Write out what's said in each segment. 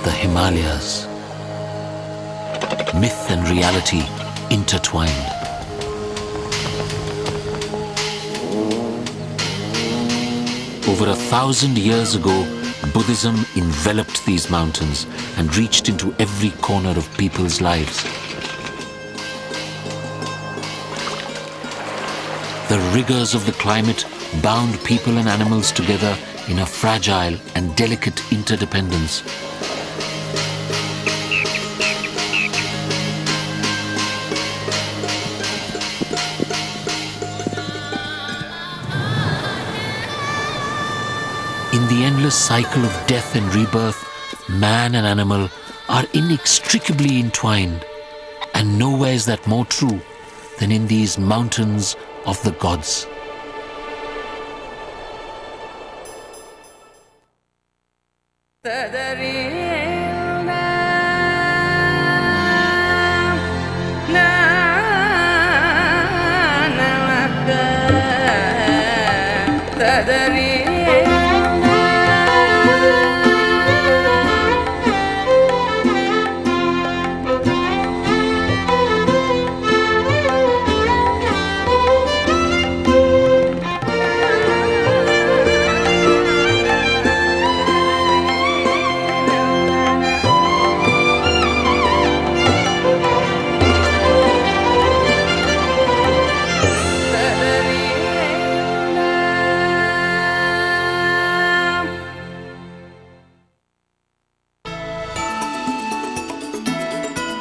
the Himalayas. Myth and reality intertwined. Over 1,000 years ago, Buddhism enveloped these mountains and reached into every corner of people's lives. The rigors of the climate bound people and animals together in a fragile and delicate interdependence. In the endless cycle of death and rebirth, man and animal are inextricably entwined, and nowhere is that more true than in these mountains of the gods.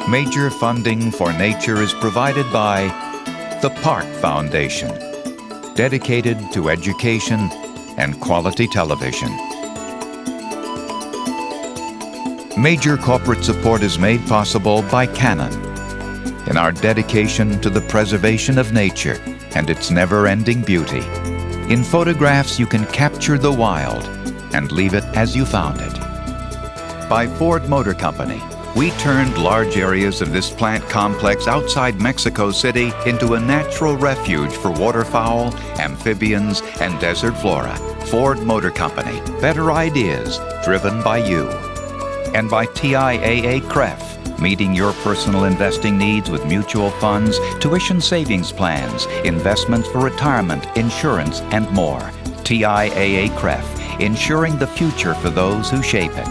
Major funding for nature is provided by the Park Foundation, dedicated to education and quality television. Major corporate support is made possible by Canon in our dedication to the preservation of nature and its never-ending beauty. In photographs, you can capture the wild and leave it as you found it. By Ford Motor Company, we turned large areas of this plant complex outside Mexico City into a natural refuge for waterfowl, amphibians, and desert flora. Ford Motor Company, better ideas driven by you. And by TIAA CREF, meeting your personal investing needs with mutual funds, tuition savings plans, investments for retirement, insurance, and more. TIAA CREF, ensuring the future for those who shape it.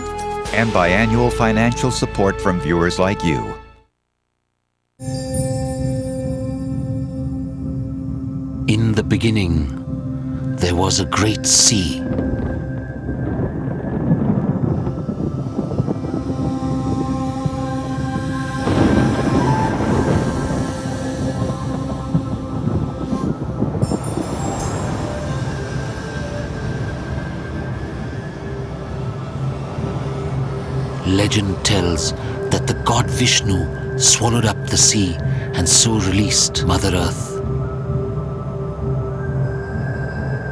And by annual financial support from viewers like you. In the beginning, there was a great sea. Legend tells that the god Vishnu swallowed up the sea and so released Mother Earth.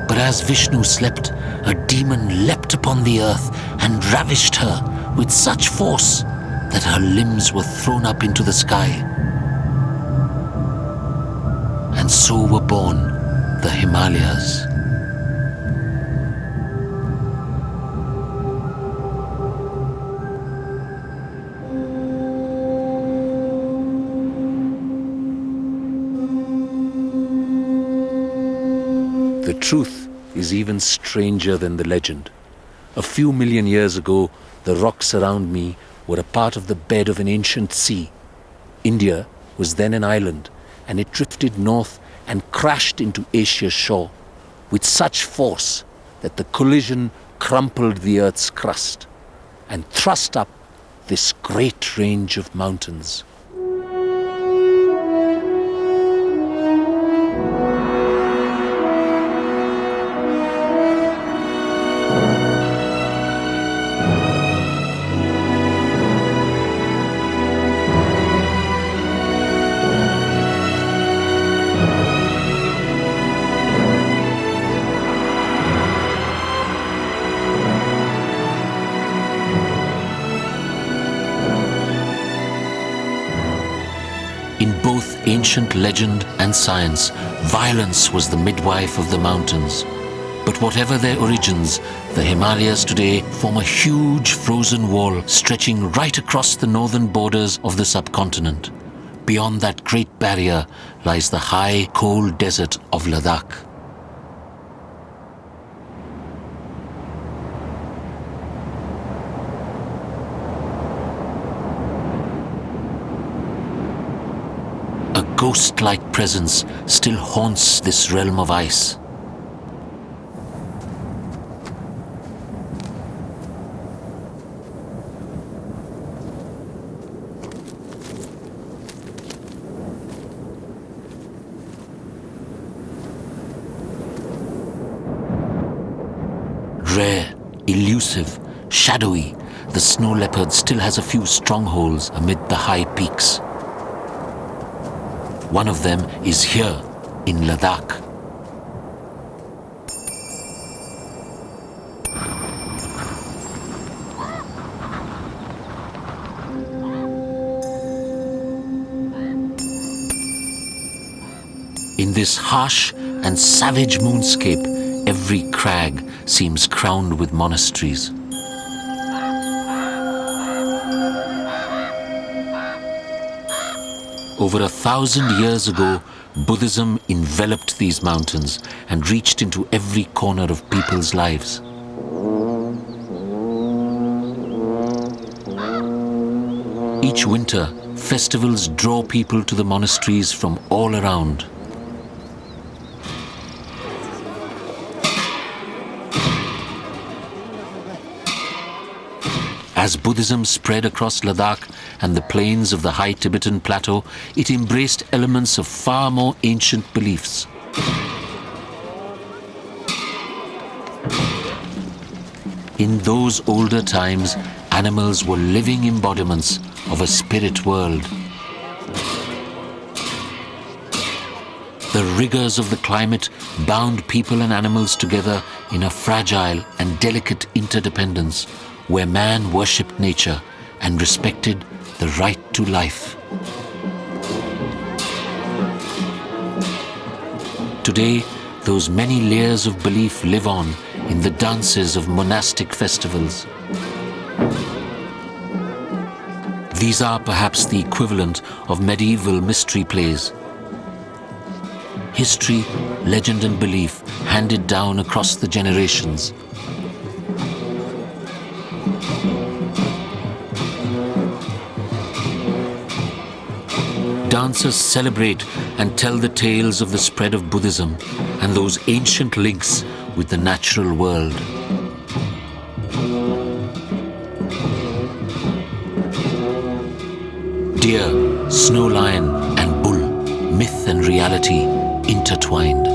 But as Vishnu slept, a demon leapt upon the earth and ravished her with such force that her limbs were thrown up into the sky. And so were born the Himalayas. The truth is even stranger than the legend. A few million years ago, the rocks around me were a part of the bed of an ancient sea. India was then an island, and it drifted north and crashed into Asia's shore with such force that the collision crumpled the earth's crust and thrust up this great range of mountains. In both ancient legend and science, violence was the midwife of the mountains. But whatever their origins, the Himalayas today form a huge frozen wall stretching right across the northern borders of the subcontinent. Beyond that great barrier lies the high, cold desert of Ladakh. A ghost-like presence still haunts this realm of ice. Rare, elusive, shadowy, the snow leopard still has a few strongholds amid the high peaks. One of them is here, in Ladakh. In this harsh and savage moonscape, every crag seems crowned with monasteries. Over 1,000 years ago, Buddhism enveloped these mountains and reached into every corner of people's lives. Each winter, festivals draw people to the monasteries from all around. As Buddhism spread across Ladakh and the plains of the high Tibetan plateau, it embraced elements of far more ancient beliefs. In those older times, animals were living embodiments of a spirit world. The rigors of the climate bound people and animals together in a fragile and delicate interdependence, where man worshipped nature and respected the right to life. Today, those many layers of belief live on in the dances of monastic festivals. These are perhaps the equivalent of medieval mystery plays. History, legend and belief handed down across the generations. Dancers celebrate and tell the tales of the spread of Buddhism and those ancient links with the natural world. Deer, snow lion and bull, myth and reality intertwined.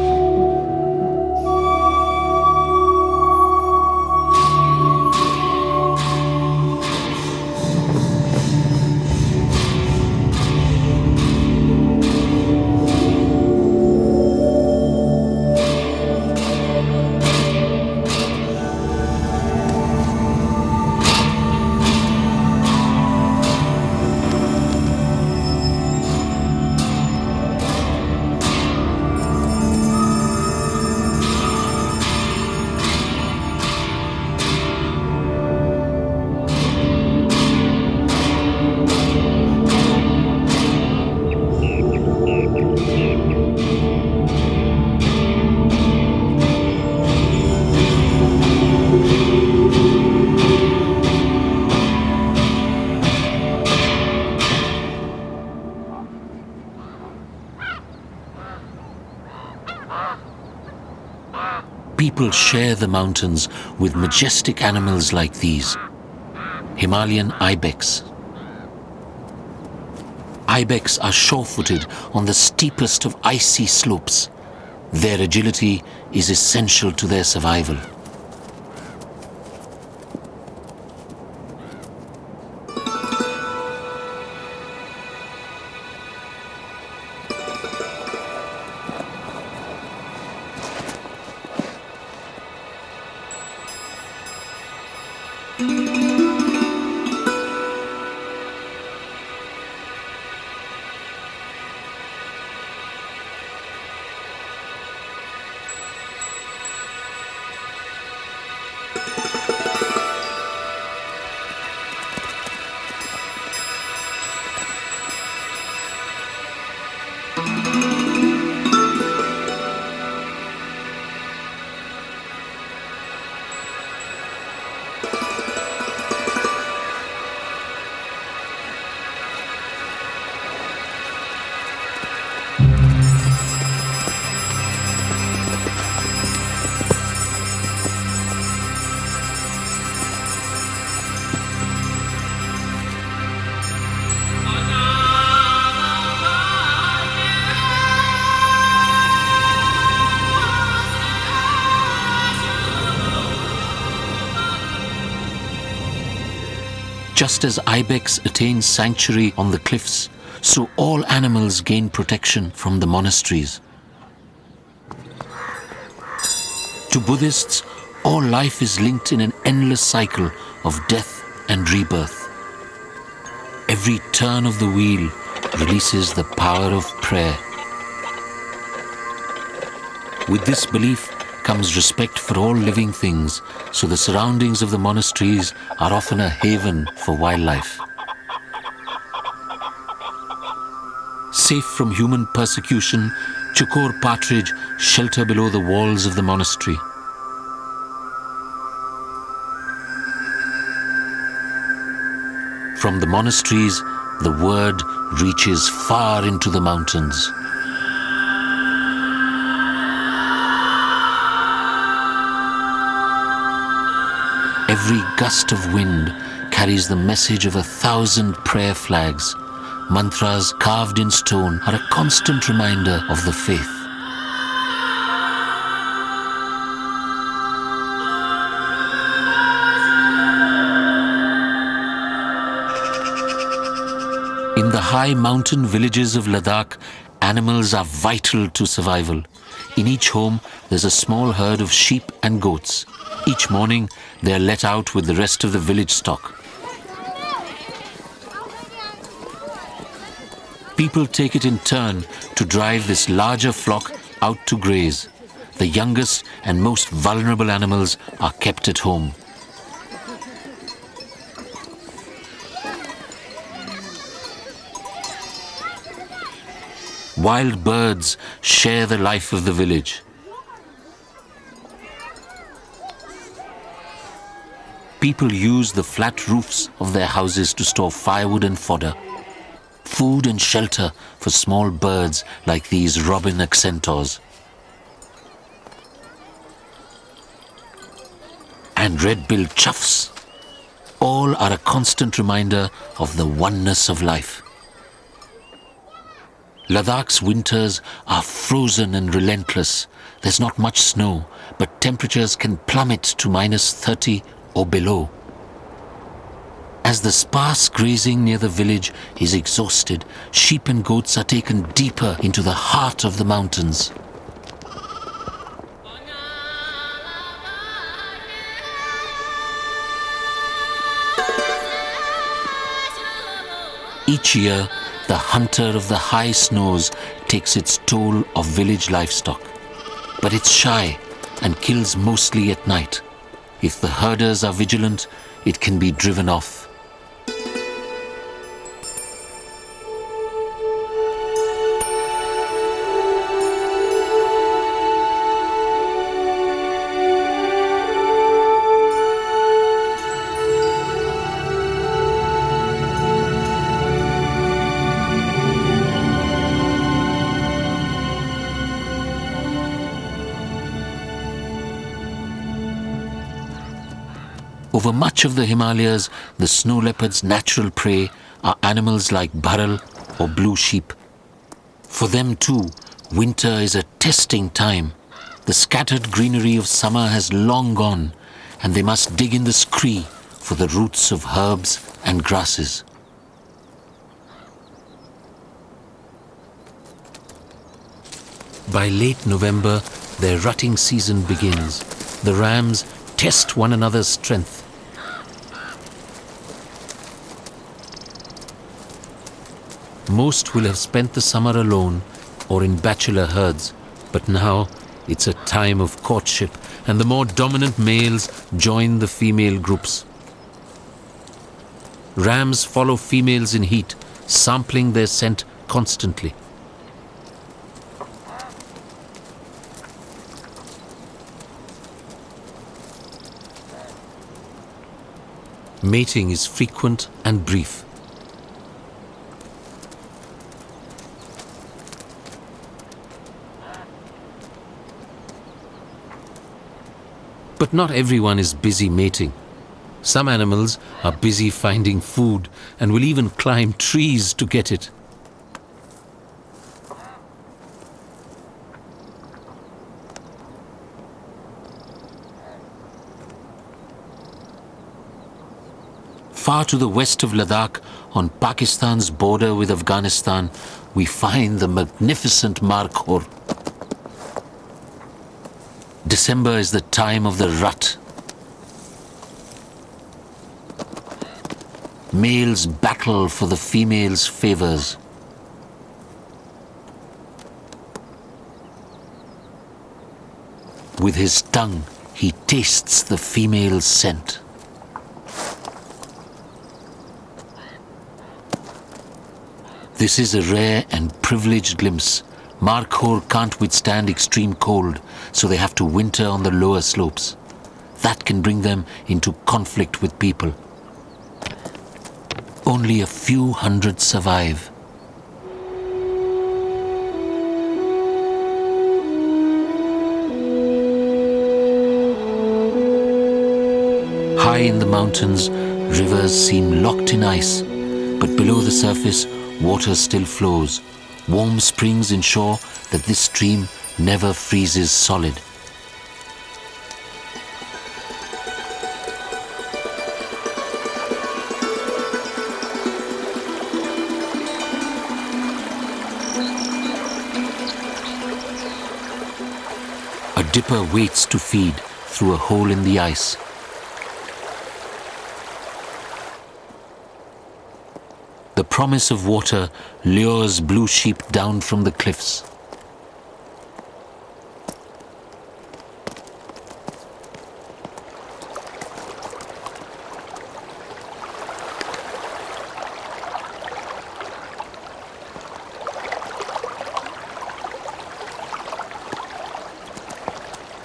People share the mountains with majestic animals like these. Himalayan ibex. Ibex are sure-footed on the steepest of icy slopes. Their agility is essential to their survival. Just as ibex attain sanctuary on the cliffs, so all animals gain protection from the monasteries. To Buddhists, all life is linked in an endless cycle of death and rebirth. Every turn of the wheel releases the power of prayer. With this belief comes respect for all living things, so the surroundings of the monasteries are often a haven for wildlife. Safe from human persecution, chukor partridge shelter below the walls of the monastery. From the monasteries, the word reaches far into the mountains. Every gust of wind carries the message of 1,000 prayer flags. Mantras carved in stone are a constant reminder of the faith. In the high mountain villages of Ladakh, animals are vital to survival. In each home, there's a small herd of sheep and goats. Each morning, they are let out with the rest of the village stock. People take it in turn to drive this larger flock out to graze. The youngest and most vulnerable animals are kept at home. Wild birds share the life of the village. People use the flat roofs of their houses to store firewood and fodder. Food and shelter for small birds like these robin accentors. And red-billed choughs. All are a constant reminder of the oneness of life. Ladakh's winters are frozen and relentless. There's not much snow, but temperatures can plummet to -30 or below. As the sparse grazing near the village is exhausted, sheep and goats are taken deeper into the heart of the mountains. Each year, the hunter of the high snows takes its toll of village livestock. But it's shy and kills mostly at night. If the herders are vigilant, it can be driven off. Over much of the Himalayas, the snow leopard's natural prey are animals like bharal or blue sheep. For them too, winter is a testing time. The scattered greenery of summer has long gone, and they must dig in the scree for the roots of herbs and grasses. By late November, their rutting season begins. The rams test one another's strength. Most will have spent the summer alone or in bachelor herds, but now it's a time of courtship, and the more dominant males join the female groups. Rams follow females in heat, sampling their scent constantly. Mating is frequent and brief. But not everyone is busy mating. Some animals are busy finding food and will even climb trees to get it. Far to the west of Ladakh, on Pakistan's border with Afghanistan, we find the magnificent Markhor. December is the time of the rut. Males battle for the females' favors. With his tongue, he tastes the female's scent. This is a rare and privileged glimpse. Markhor can't withstand extreme cold, so they have to winter on the lower slopes. That can bring them into conflict with people. Only a few hundred survive. High in the mountains, rivers seem locked in ice, but below the surface, water still flows. Warm springs ensure that this stream never freezes solid. A dipper waits to feed through a hole in the ice. The promise of water lures blue sheep down from the cliffs.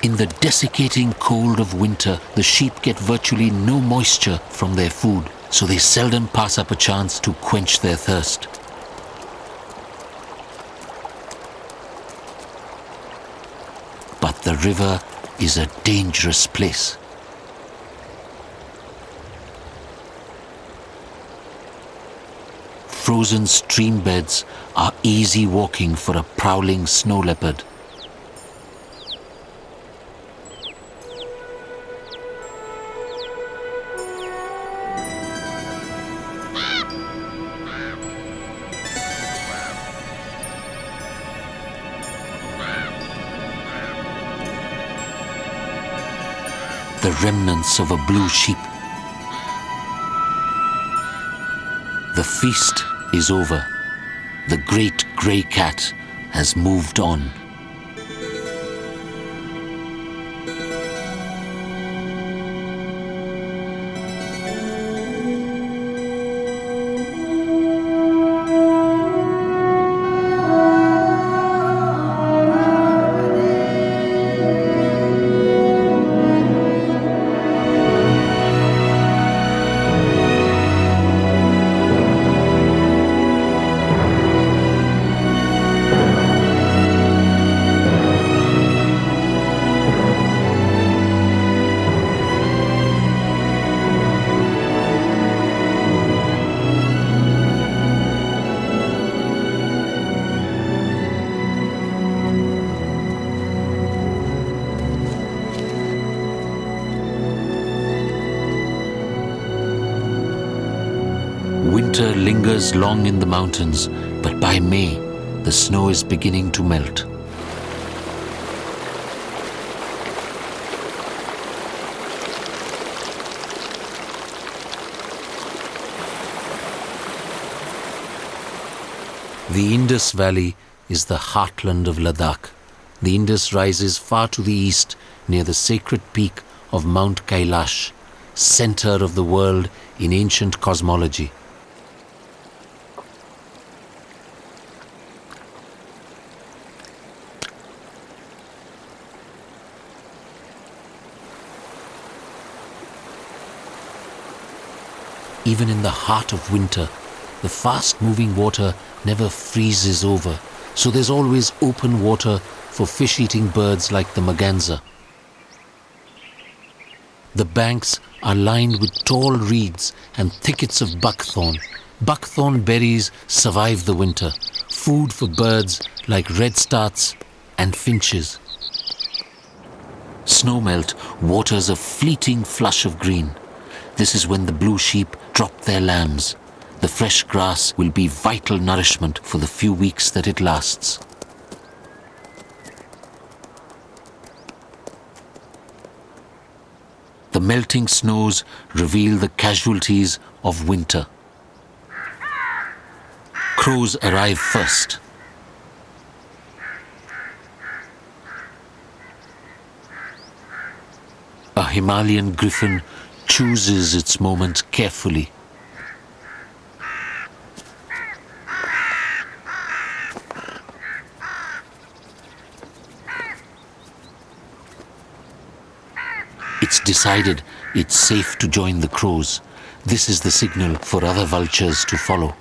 In the desiccating cold of winter, the sheep get virtually no moisture from their food, so they seldom pass up a chance to quench their thirst. But the river is a dangerous place. Frozen stream beds are easy walking for a prowling snow leopard. The remnants of a blue sheep. The feast is over. The great grey cat has moved on. Winter lingers long in the mountains, but by May, the snow is beginning to melt. The Indus Valley is the heartland of Ladakh. The Indus rises far to the east near the sacred peak of Mount Kailash, center of the world in ancient cosmology. Even in the heart of winter, the fast-moving water never freezes over, so there's always open water for fish-eating birds like the merganser. The banks are lined with tall reeds and thickets of buckthorn. Buckthorn berries survive the winter, food for birds like redstarts and finches. Snowmelt waters a fleeting flush of green. This is when the blue sheep drop their lambs. The fresh grass will be vital nourishment for the few weeks that it lasts. The melting snows reveal the casualties of winter. Crows arrive first. A Himalayan griffin chooses its moment carefully. It's decided it's safe to join the crows. This is the signal for other vultures to follow.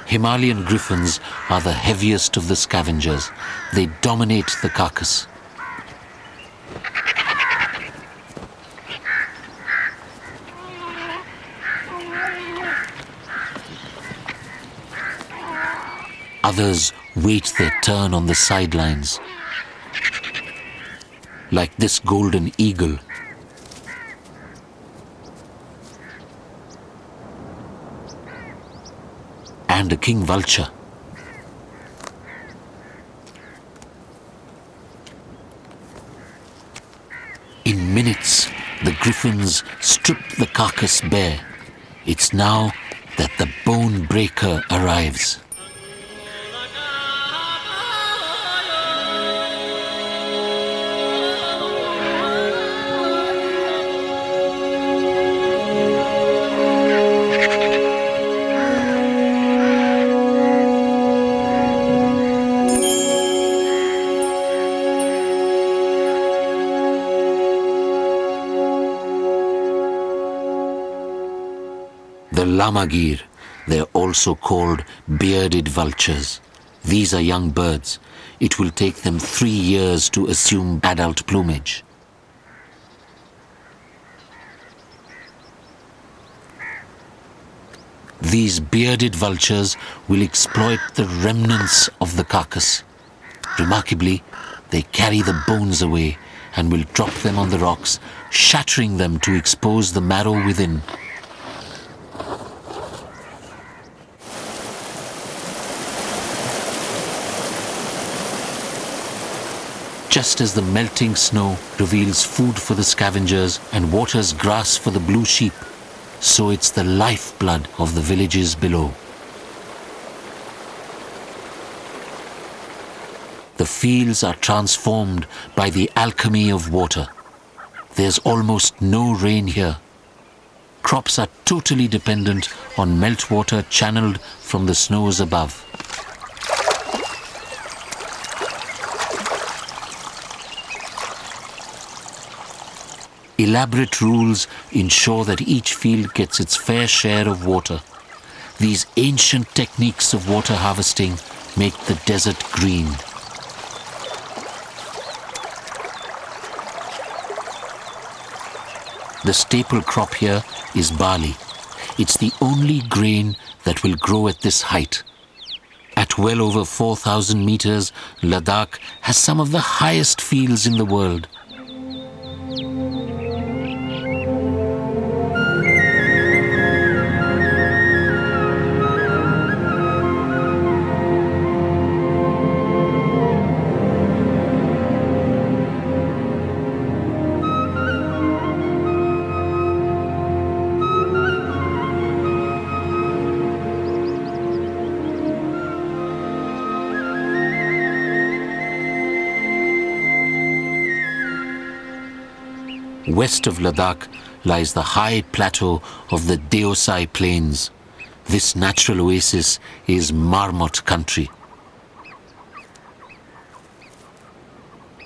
Himalayan griffins are the heaviest of the scavengers. They dominate the carcass. Others wait their turn on the sidelines, like this golden eagle. And a king vulture. In minutes, the griffins strip the carcass bare. It's now that the bone breaker arrives. The lamagir, they're also called bearded vultures. These are young birds. It will take them 3 years to assume adult plumage. These bearded vultures will exploit the remnants of the carcass. Remarkably, they carry the bones away and will drop them on the rocks, shattering them to expose the marrow within. Just as the melting snow reveals food for the scavengers and waters grass for the blue sheep, so it's the lifeblood of the villages below. The fields are transformed by the alchemy of water. There's almost no rain here. Crops are totally dependent on meltwater channeled from the snows above. Elaborate rules ensure that each field gets its fair share of water. These ancient techniques of water harvesting make the desert green. The staple crop here is barley. It's the only grain that will grow at this height. At well over 4,000 meters, Ladakh has some of the highest fields in the world. West of Ladakh lies the high plateau of the Deosai Plains. This natural oasis is marmot country.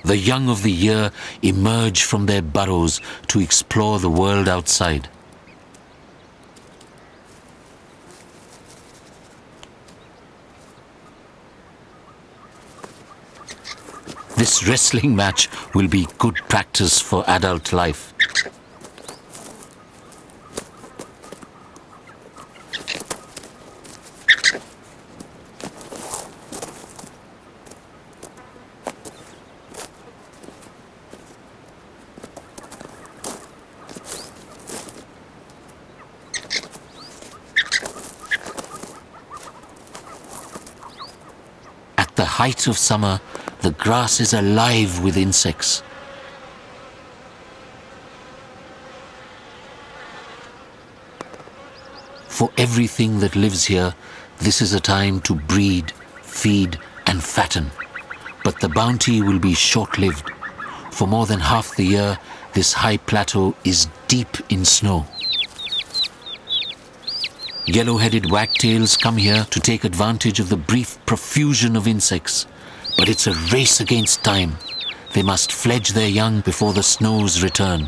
The young of the year emerge from their burrows to explore the world outside. This wrestling match will be good practice for adult life. At the height of summer, the grass is alive with insects. For everything that lives here, this is a time to breed, feed and fatten. But the bounty will be short-lived. For more than half the year, this high plateau is deep in snow. Yellow-headed wagtails come here to take advantage of the brief profusion of insects. But it's a race against time. They must fledge their young before the snows return.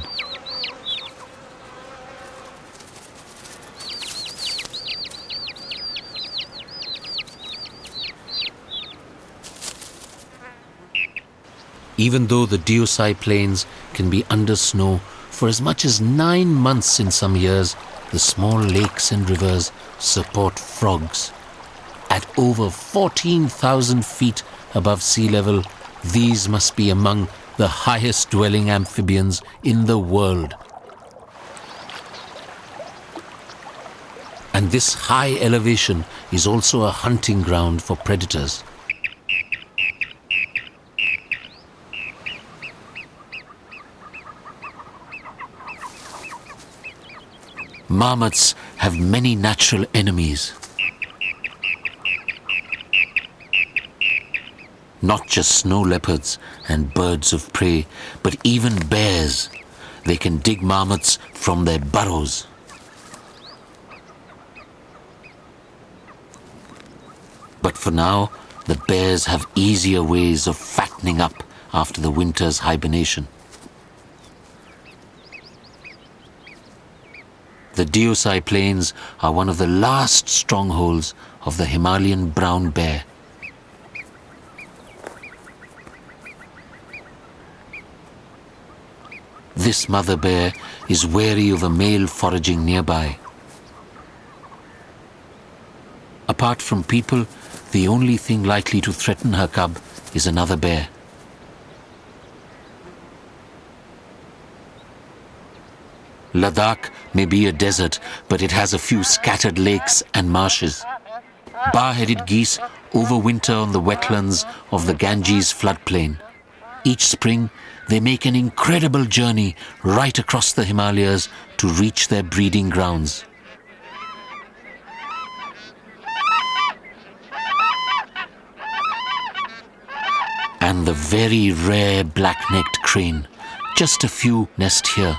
Even though the Deosai Plains can be under snow for as much as 9 months in some years, the small lakes and rivers support frogs. At over 14,000 feet above sea level, these must be among the highest dwelling amphibians in the world. And this high elevation is also a hunting ground for predators. Marmots have many natural enemies. Not just snow leopards and birds of prey, but even bears. They can dig marmots from their burrows. But for now, the bears have easier ways of fattening up after the winter's hibernation. The Deosai Plains are one of the last strongholds of the Himalayan brown bear. This mother bear is wary of a male foraging nearby. Apart from people, the only thing likely to threaten her cub is another bear. Ladakh may be a desert, but it has a few scattered lakes and marshes. Bar-headed geese overwinter on the wetlands of the Ganges floodplain. Each spring, they make an incredible journey right across the Himalayas to reach their breeding grounds. And the very rare black-necked crane. Just a few nest here.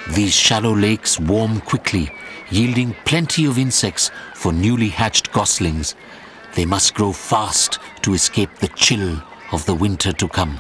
These shallow lakes warm quickly, yielding plenty of insects for newly hatched goslings. They must grow fast to escape the chill of the winter to come.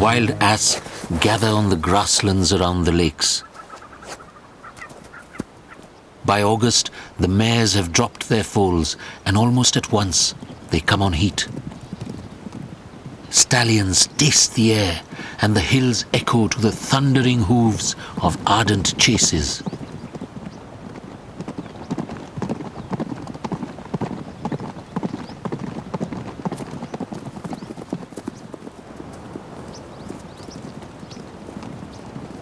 Wild ass gather on the grasslands around the lakes. By August, the mares have dropped their foals, and almost at once they come on heat. Stallions taste the air, and the hills echo to the thundering hooves of ardent chases.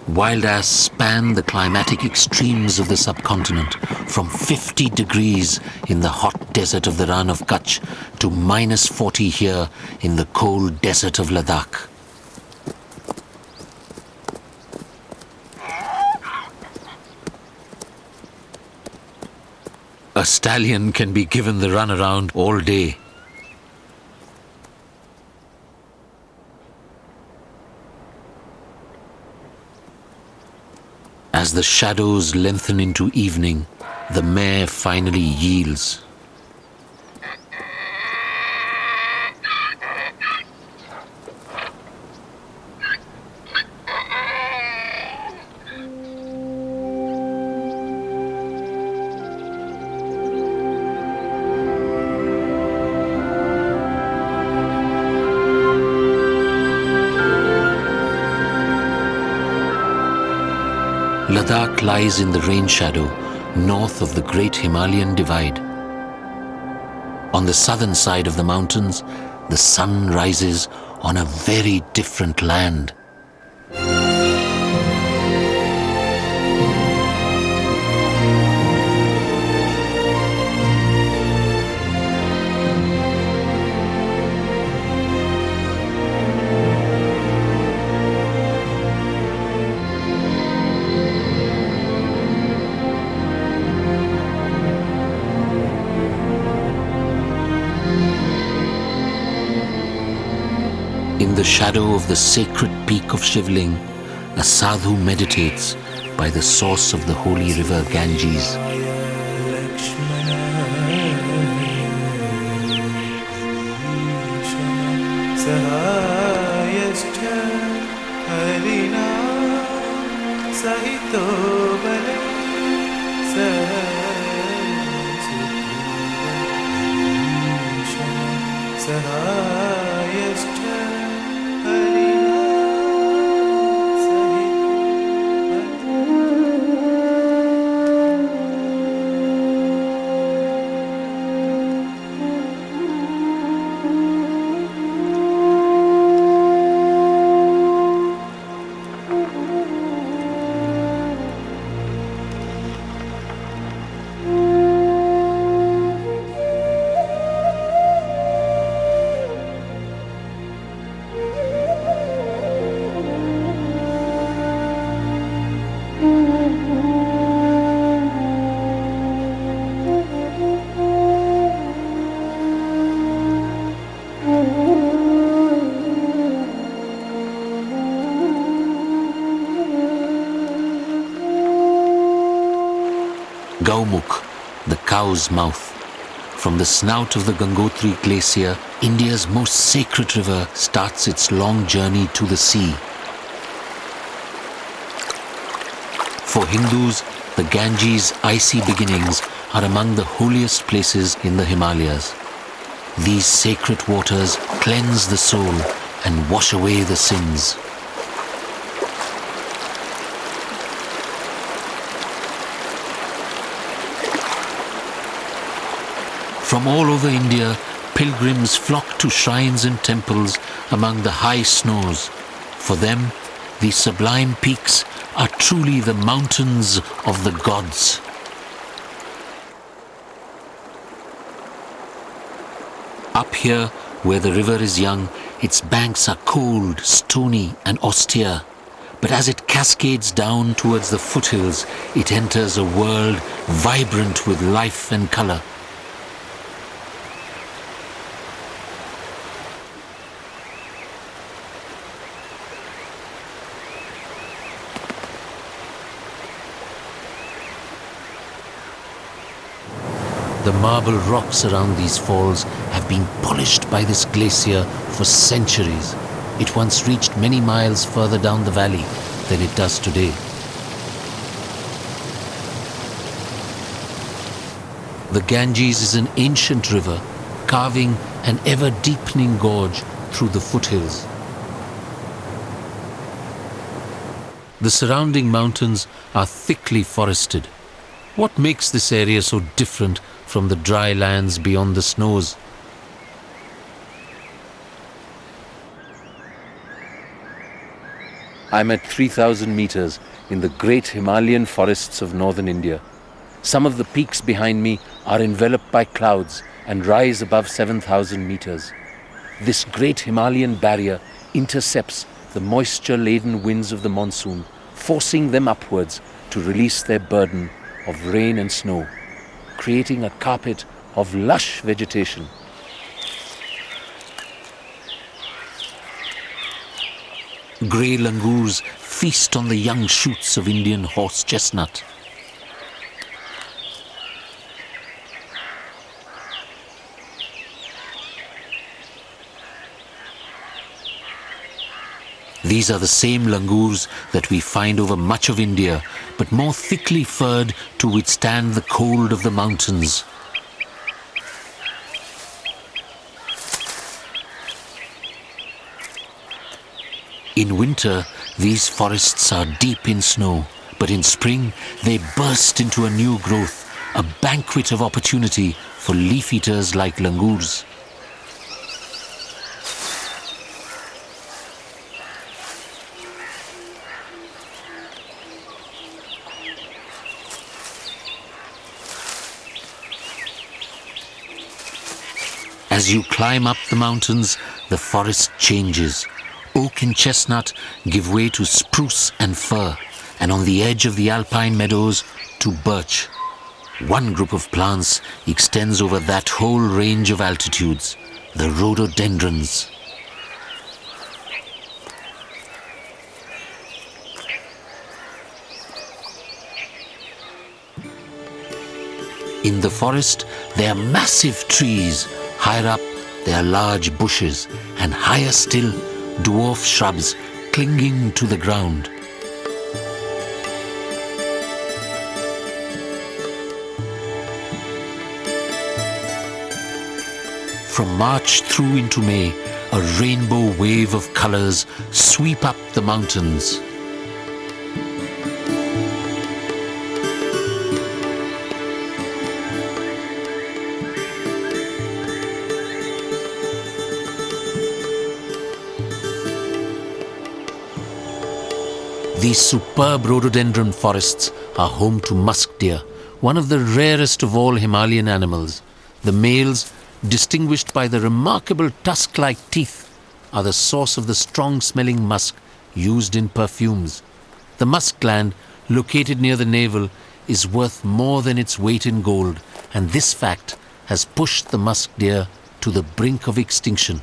Wild ass span the climatic extremes of the subcontinent, from 50 degrees in the hot desert of the Rann of Kutch to -40 here in the cold desert of Ladakh. A stallion can be given the runaround all day. As the shadows lengthen into evening, the mare finally yields. Ladakh lies in the rain shadow, north of the Great Himalayan Divide. On the southern side of the mountains, the sun rises on a very different land. In the shadow of the sacred peak of Shivling, a sadhu meditates by the source of the holy river Ganges. Gaumukh, the cow's mouth. From the snout of the Gangotri glacier, India's most sacred river starts its long journey to the sea. For Hindus, the Ganges' icy beginnings are among the holiest places in the Himalayas. These sacred waters cleanse the soul and wash away the sins. From all over India, pilgrims flock to shrines and temples among the high snows. For them, these sublime peaks are truly the mountains of the gods. Up here, where the river is young, its banks are cold, stony and austere. But as it cascades down towards the foothills, it enters a world vibrant with life and color. The marble rocks around these falls have been polished by this glacier for centuries. It once reached many miles further down the valley than it does today. The Ganges is an ancient river, carving an ever-deepening gorge through the foothills. The surrounding mountains are thickly forested. What makes this area so different from the dry lands beyond the snows? I'm at 3,000 meters in the great Himalayan forests of northern India. Some of the peaks behind me are enveloped by clouds and rise above 7,000 meters. This great Himalayan barrier intercepts the moisture-laden winds of the monsoon, forcing them upwards to release their burden of rain and snow, creating a carpet of lush vegetation. Grey langurs feast on the young shoots of Indian horse chestnut. These are the same langurs that we find over much of India, but more thickly furred to withstand the cold of the mountains. In winter, these forests are deep in snow, but in spring they burst into a new growth, a banquet of opportunity for leaf eaters like langurs. As you climb up the mountains, the forest changes. Oak and chestnut give way to spruce and fir, and on the edge of the alpine meadows to birch. One group of plants extends over that whole range of altitudes, the rhododendrons. In the forest, there are massive trees. Higher up, there are large bushes, and higher still, dwarf shrubs clinging to the ground. From March through into May, a rainbow wave of colors sweep up the mountains. These superb rhododendron forests are home to musk deer, one of the rarest of all Himalayan animals. The males, distinguished by the remarkable tusk-like teeth, are the source of the strong-smelling musk used in perfumes. The musk gland, located near the navel, is worth more than its weight in gold, and this fact has pushed the musk deer to the brink of extinction.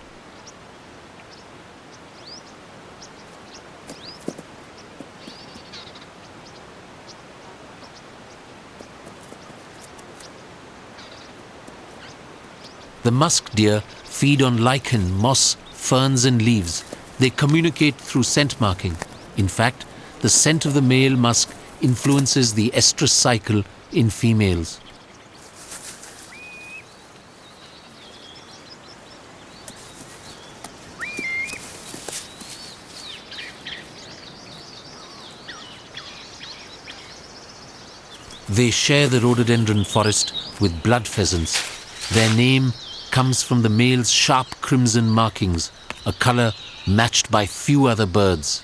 The musk deer feed on lichen, moss, ferns and leaves. They communicate through scent marking. In fact, the scent of the male musk influences the estrus cycle in females. They share the rhododendron forest with blood pheasants. Their name comes from the male's sharp crimson markings, a color matched by few other birds.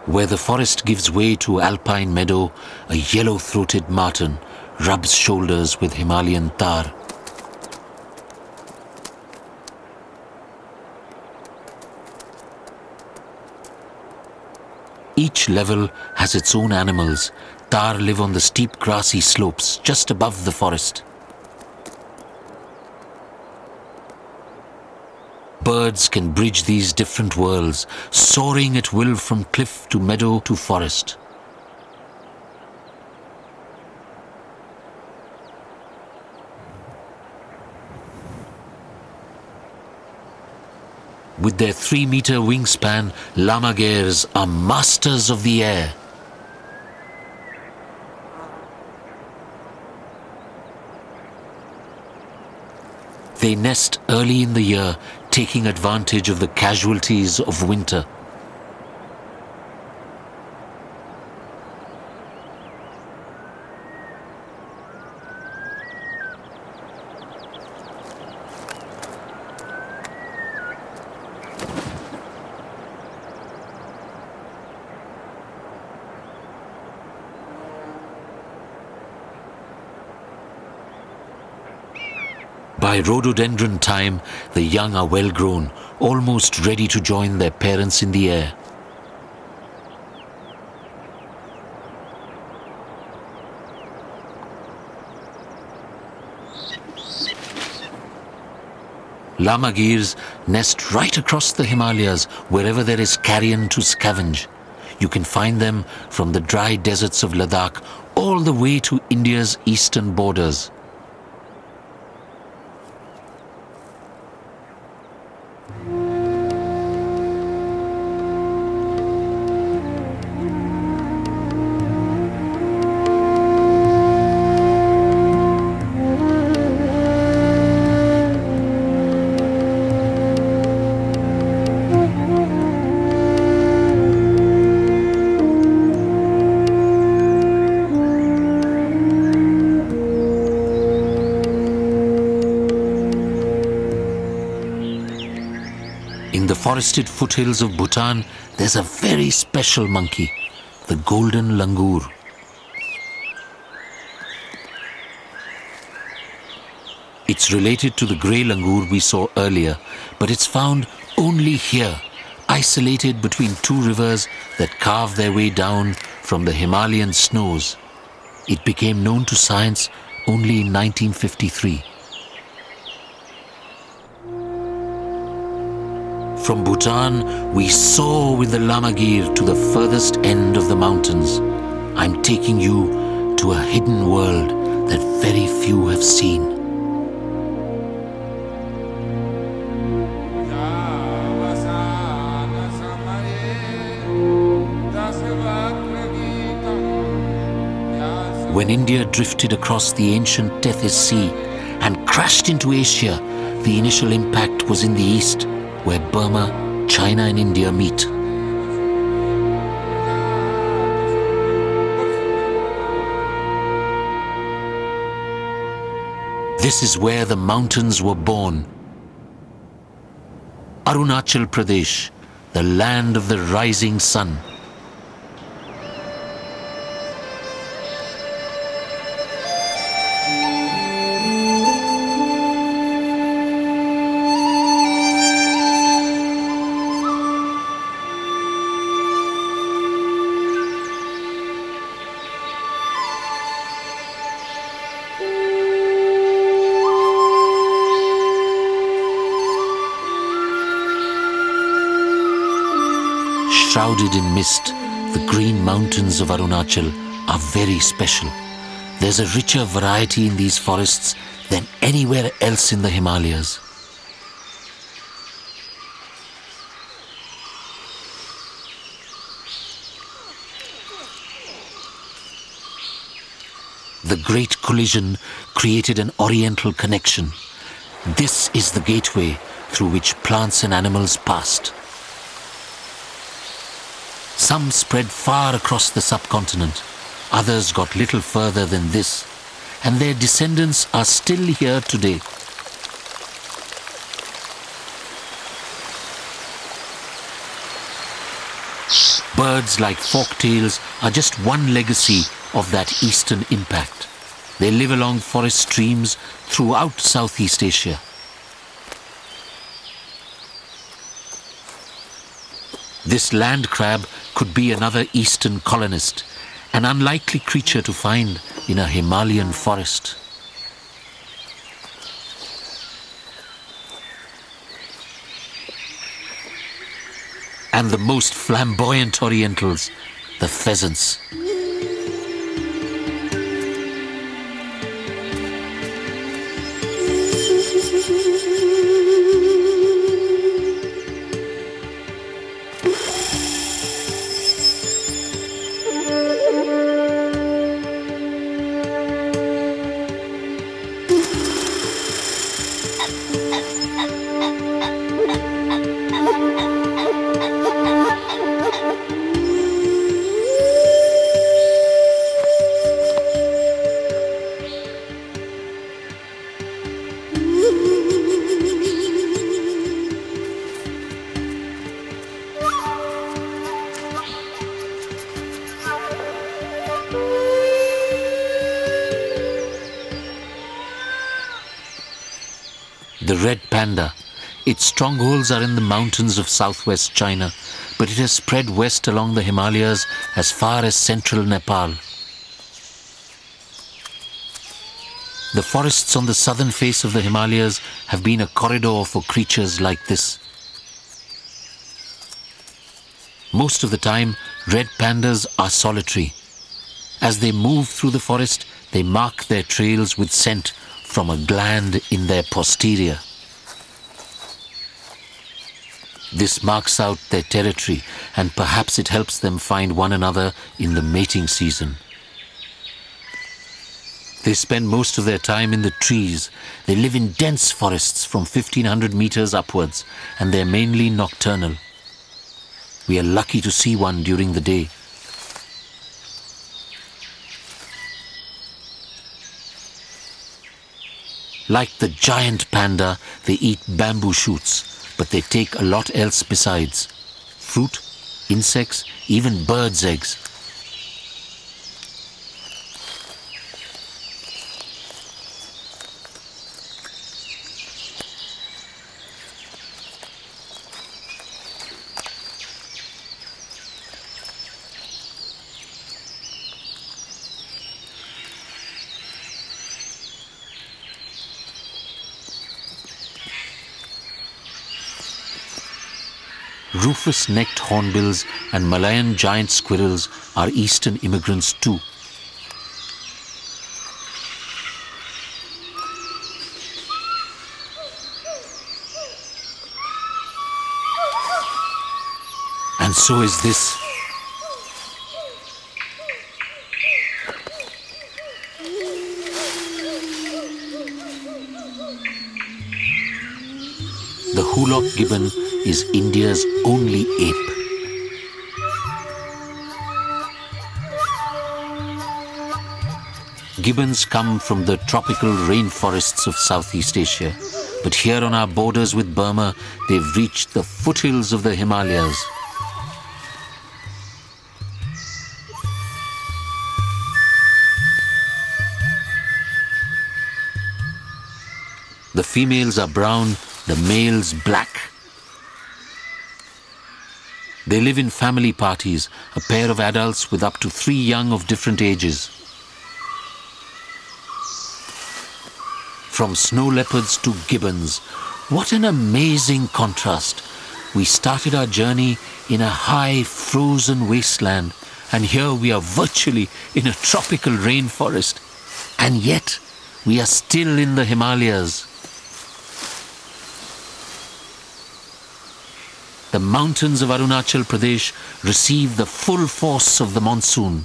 Where the forest gives way to alpine meadow, a yellow-throated marten rubs shoulders with Himalayan tar. Each level has its own animals. Tar live on the steep grassy slopes just above the forest. Birds can bridge these different worlds, soaring at will from cliff to meadow to forest. With their 3-meter wingspan, lammergeiers are masters of the air. They nest early in the year, taking advantage of the casualties of winter. By rhododendron time, the young are well grown, almost ready to join their parents in the air. Lammergeiers nest right across the Himalayas wherever there is carrion to scavenge. You can find them from the dry deserts of Ladakh all the way to India's eastern borders. In the forested foothills of Bhutan, there's a very special monkey, the golden langur. It's related to the grey langur we saw earlier, but it's found only here, isolated between two rivers that carve their way down from the Himalayan snows. It became known to science only in 1953. From Bhutan, we soar with the lammergeier to the furthest end of the mountains. I'm taking you to a hidden world that very few have seen. When India drifted across the ancient Tethys Sea and crashed into Asia, the initial impact was in the east, where Burma, China and India meet. This is where the mountains were born. Arunachal Pradesh, the land of the rising sun. Shrouded in mist, the green mountains of Arunachal are very special. There's a richer variety in these forests than anywhere else in the Himalayas. The Great Collision created an oriental connection. This is the gateway through which plants and animals passed. Some spread far across the subcontinent, others got little further than this, and their descendants are still here today. Birds like forktails are just one legacy of that eastern impact. They live along forest streams throughout Southeast Asia. This land crab could be another eastern colonist, an unlikely creature to find in a Himalayan forest. And the most flamboyant Orientals, the pheasants. The red panda. Its strongholds are in the mountains of southwest China, but it has spread west along the Himalayas as far as central Nepal. The forests on the southern face of the Himalayas have been a corridor for creatures like this. Most of the time, red pandas are solitary. As they move through the forest, they mark their trails with scent from a gland in their posterior. This marks out their territory, and perhaps it helps them find one another in the mating season. They spend most of their time in the trees. They live in dense forests from 1,500 meters upwards, and they're mainly nocturnal. We are lucky to see one during the day. Like the giant panda, they eat bamboo shoots, but they take a lot else besides: fruit, insects, even birds' eggs. Rufous-necked hornbills and Malayan giant squirrels are eastern immigrants too. And so is this. The Hulock gibbon is India's only ape. Gibbons come from the tropical rainforests of Southeast Asia, but here on our borders with Burma, they've reached the foothills of the Himalayas. The females are brown, the males black. They live in family parties, a pair of adults with up to 3 young of different ages. From snow leopards to gibbons, what an amazing contrast. We started our journey in a high, frozen wasteland, and here we are virtually in a tropical rainforest. And yet, we are still in the Himalayas. The mountains of Arunachal Pradesh receive the full force of the monsoon.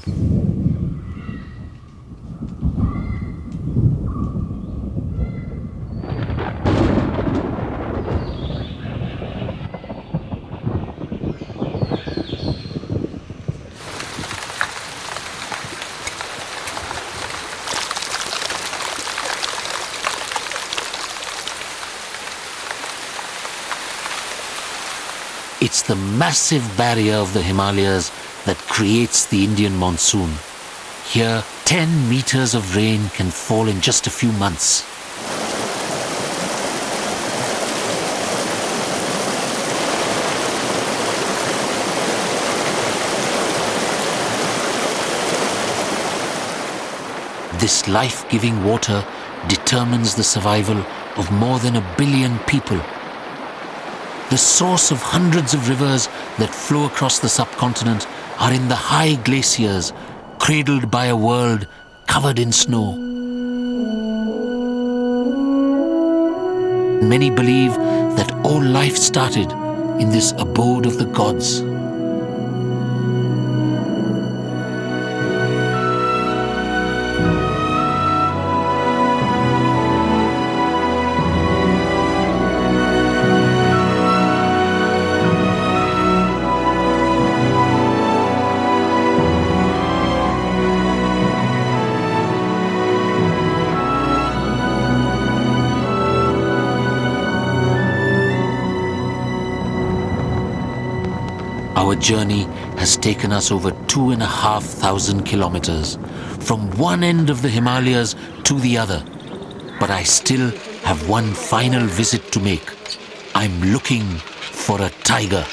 It's the massive barrier of the Himalayas that creates the Indian monsoon. Here, 10 meters of rain can fall in just a few months. This life-giving water determines the survival of more than 1 billion people. The source of hundreds of rivers that flow across the subcontinent are in the high glaciers, cradled by a world covered in snow. Many believe that all life started in this abode of the gods. Our journey has taken us over 2,500 kilometers, from one end of the Himalayas to the other. But I still have one final visit to make. I'm looking for a tiger.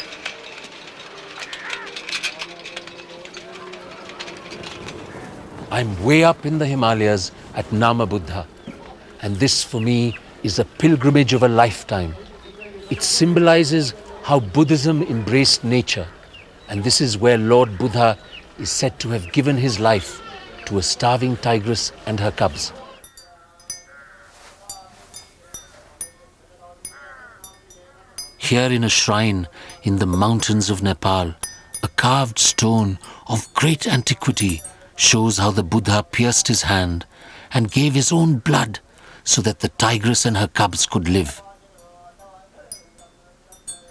I'm way up in the Himalayas at Nama Buddha, and this for me is a pilgrimage of a lifetime. It symbolizes how Buddhism embraced nature, and this is where Lord Buddha is said to have given his life to a starving tigress and her cubs. Here in a shrine in the mountains of Nepal, a carved stone of great antiquity shows how the Buddha pierced his hand and gave his own blood so that the tigress and her cubs could live.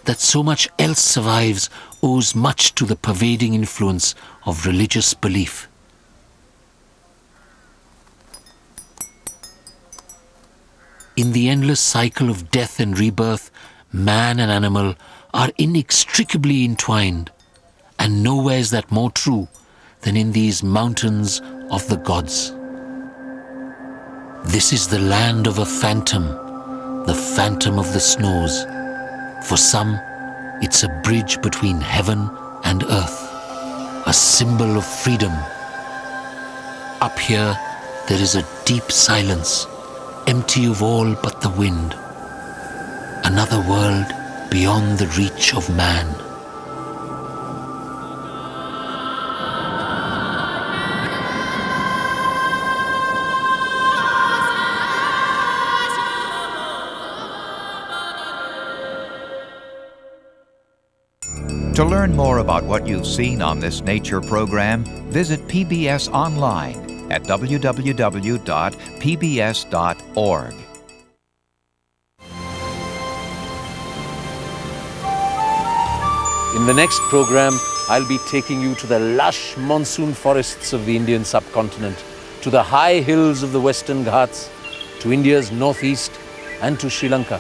That so much else survives owes much to the pervading influence of religious belief. In the endless cycle of death and rebirth, man and animal are inextricably entwined, and nowhere is that more true than in these mountains of the gods. This is the land of a phantom, the phantom of the snows. For some, it's a bridge between heaven and earth, a symbol of freedom. Up here, there is a deep silence, empty of all but the wind. Another world beyond the reach of man. To learn more about what you've seen on this nature program, visit PBS online at www.pbs.org. In the next program, I'll be taking you to the lush monsoon forests of the Indian subcontinent, to the high hills of the Western Ghats, to India's northeast, and to Sri Lanka.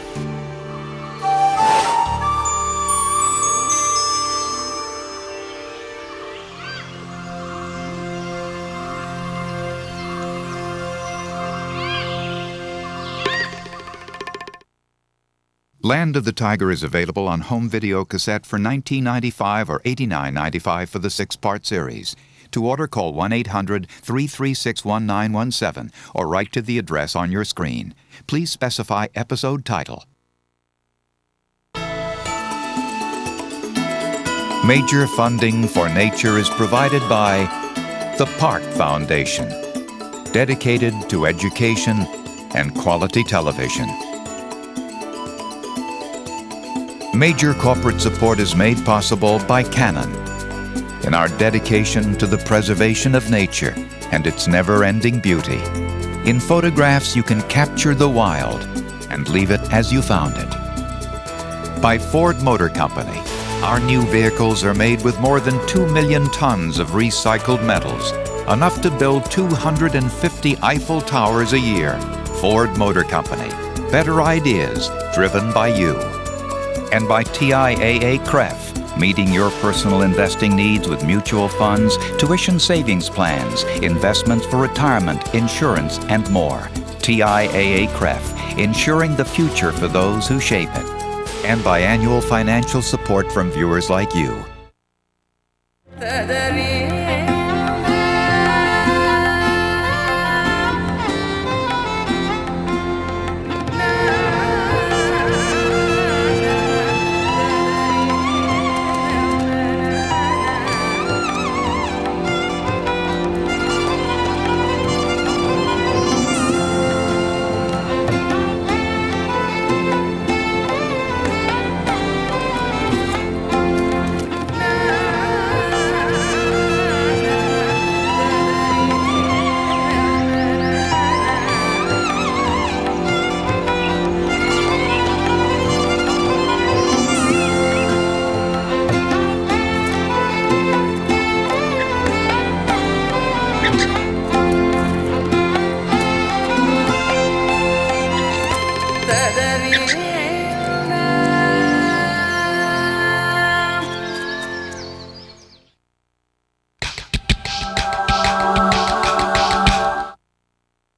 Land of the Tiger is available on home video cassette for $19.95 or $89.95 for the 6-part series. To order, call 1-800-336-1917 or write to the address on your screen. Please specify episode title. Major funding for nature is provided by the Park Foundation, dedicated to education and quality television. Major corporate support is made possible by Canon in our dedication to the preservation of nature and its never-ending beauty. In photographs, you can capture the wild and leave it as you found it. By Ford Motor Company, our new vehicles are made with more than 2 million tons of recycled metals, enough to build 250 Eiffel Towers a year. Ford Motor Company, better ideas driven by you. And by TIAA CREF, meeting your personal investing needs with mutual funds, tuition savings plans, investments for retirement, insurance, and more. TIAA CREF, ensuring the future for those who shape it. And by annual financial support from viewers like you.